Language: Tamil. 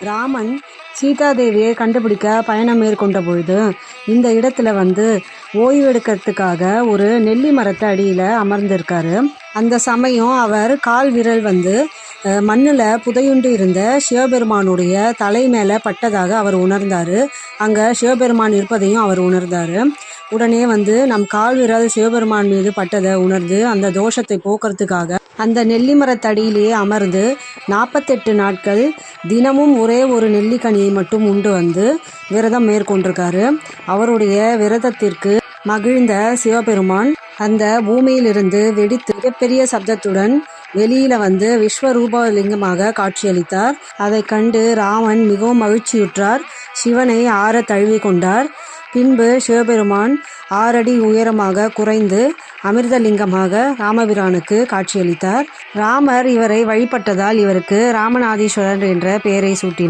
ராமன் சீதாதேவியை கண்டுபிடிக்க பயணம் மேற்கொண்ட பொழுது இந்த இடத்துல ஓய்வெடுக்கிறதுக்காக ஒரு நெல்லி மரத்தை அடியில் அமர்ந்திருக்காரு. அந்த சமயம் அவர் கால் விரல் மண்ணில் புதையுண்டு இருந்த சிவபெருமானுடைய தலை மேலே பட்டதாக அவர் உணர்ந்தார். அங்கே சிவபெருமான் இருப்பதையும் அவர் உணர்ந்தார். உடனே நம் கால் விரல் சிவபெருமான் மீது பட்டதை உணர்ந்து அந்த தோஷத்தை போக்குறதுக்காக அந்த நெல்லி மரத்தடியிலேயே அமர்ந்து 48 நாட்கள் தினமும் ஒரே ஒரு நெல்லிக்கனியை மட்டும் உண்டு விரதம் மேற்கொண்டிருக்காரு. அவருடைய விரதத்திற்கு மகிழ்ந்த சிவபெருமான் அந்த பூமியிலிருந்து வெடித்து மிகப்பெரிய சப்தத்துடன் வெளியில விஸ்வரூபலிங்கமாக காட்சியளித்தார். அதை கண்டு ராமன் மிகவும் மகிழ்ச்சியுற்றார். சிவனை ஆற தழுவி கொண்டார். பின்பு சிவபெருமான் 6 அடி உயரமாக குறைந்து அமிர்தலிங்கமாக ராமபிரானுக்கு காட்சியளித்தார். ராமர் இவரை வழிபட்டதால் இவருக்கு ராமநாதீஸ்வரர் என்ற பெயரை சூட்டினார்.